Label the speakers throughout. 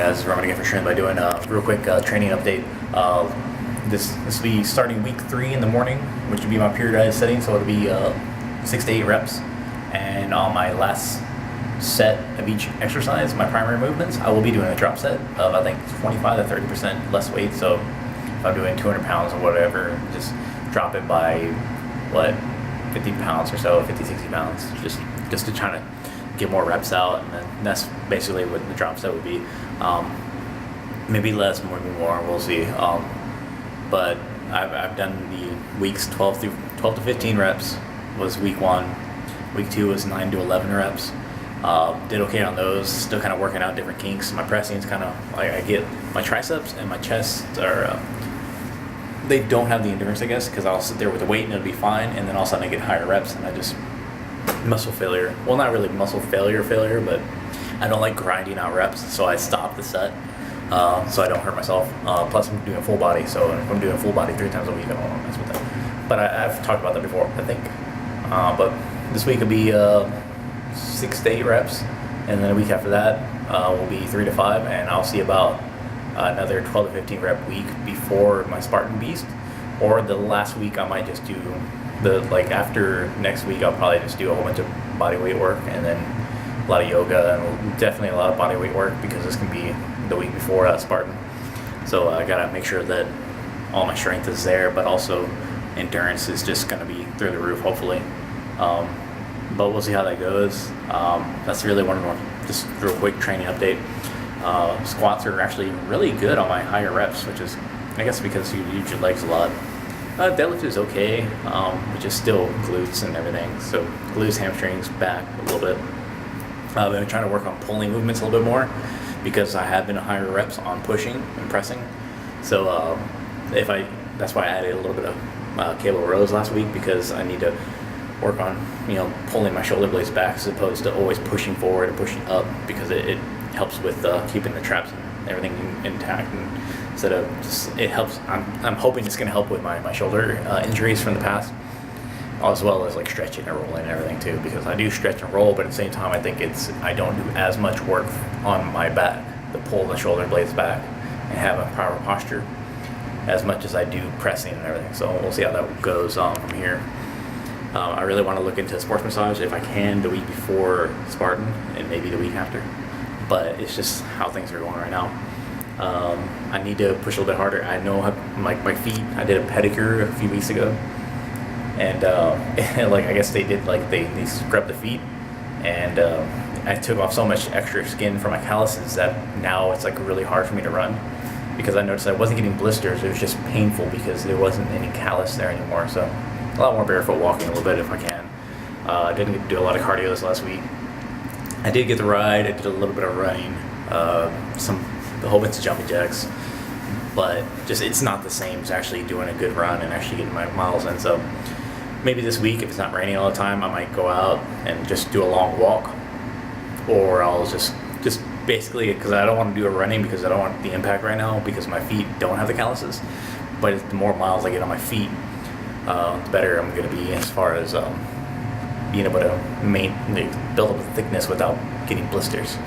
Speaker 1: guys, this is Roman again for Strength by Doing. Real quick training update. This will be starting week 3 in the morning, which will be my periodized setting, so it'll be 6 to 8 reps. And on my last set of each exercise, my primary movements, I will be doing a drop set of I think 25 to 30% less weight. So if I'm doing 200 pounds or whatever, just drop it by 50 pounds or so, 50, 60 pounds, just to try to get more reps out. And then that's basically what the drop set would be. Maybe less, maybe more, we'll see. But I've done the weeks 12 to 15 reps was week 1. Week 2 was 9 to 11 reps. Did okay on those. Still kind of working out different kinks. My pressing is kind of like I get my triceps and my chest are they don't have the endurance, I guess, because I'll sit there with the weight and it'll be fine, and then all of a sudden I get higher reps and I just muscle failure. Well, not really muscle failure, but I don't like grinding out reps, so I stop the set so I don't hurt myself. Plus I'm doing full body, so if I'm doing full body 3 times a week, I don't want to mess with that. But I've talked about that before, I think. But this week will be 6 to 8 reps, and then a week after that will be 3 to 5, and I'll see about another 12 to 15 rep week before my Spartan Beast. Or the last week I might just do after next week I'll probably just do a whole bunch of body weight work, and then a lot of yoga and definitely a lot of body weight work, because this can be the week before Spartan. So I gotta make sure that all my strength is there, but also endurance is just gonna be through the roof, hopefully. But we'll see how that goes. That's really one of them. Just real quick training update. Squats are actually really good on my higher reps, which is, I guess, because you use your legs a lot. Deadlift is okay, which is still glutes and everything. So glutes, hamstrings, back a little bit. I've been trying to work on pulling movements a little bit more, because I have been higher reps on pushing and pressing. So that's why I added a little bit of cable rows last week, because I need to work on pulling my shoulder blades back as opposed to always pushing forward and pushing up, because it helps with keeping the traps and everything intact, and instead of it helps. I'm hoping it's going to help with my shoulder injuries from the past, as well as like stretching and rolling and everything too, because I do stretch and roll, but at the same time I think I don't do as much work on my back to pull the shoulder blades back and have a proper posture as much as I do pressing and everything. So we'll see how that goes from here. I really want to look into sports massage if I can the week before Spartan and maybe the week after, but it's just how things are going right now. I need to push a little bit harder. I know my feet, I did a pedicure a few weeks ago, and I guess they did they scrubbed the feet, and I took off so much extra skin from my calluses that now it's really hard for me to run, because I noticed I wasn't getting blisters. It was just painful because there wasn't any callus there anymore. So a lot more barefoot walking a little bit if I can. I didn't get to do a lot of cardio this last week. I did get the ride. I did a little bit of running, a whole bunch of jumping jacks, but just it's not the same as actually doing a good run and actually getting my miles in. So maybe this week, if it's not raining all the time, I might go out and just do a long walk, or I'll just basically, because I don't want to do a running because I don't want the impact right now, because my feet don't have the calluses. But the more miles I get on my feet, the better I'm going to be as far as being able to build up the thickness without getting blisters.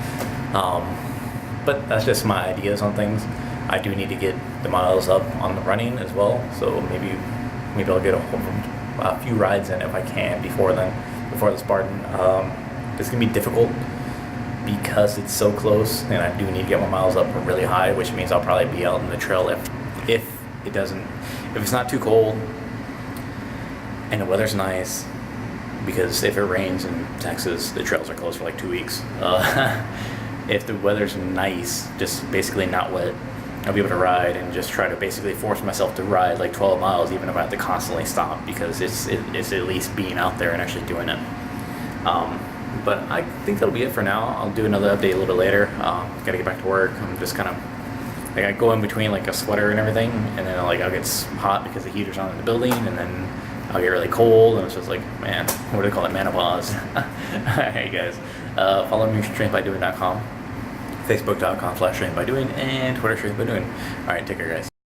Speaker 1: But that's just my ideas on things. I do need to get the miles up on the running as well, so maybe I'll get a few rides in if I can before the Spartan. It's going to be difficult because it's so close, and I do need to get my miles up really high, which means I'll probably be out in the trail if it's not too cold and the weather's nice, because if it rains in Texas, the trails are closed for 2 weeks. If the weather's nice, just basically not wet, I'll be able to ride and just try to basically force myself to ride 12 miles, even if I have to constantly stop, because it's at least being out there and actually doing it. But I think that'll be it for now. I'll do another update a little bit later. Gotta get back to work. I'm just kind of I go in between a sweater and everything, and then I'll get hot because the heater's on in the building, and then I'll get really cold, and it's just man, what do they call it, menopause. Alright guys, follow me strengthbydoing.com, facebook.com/strengthbydoing, and Twitter strengthbydoing. Alright, take care guys.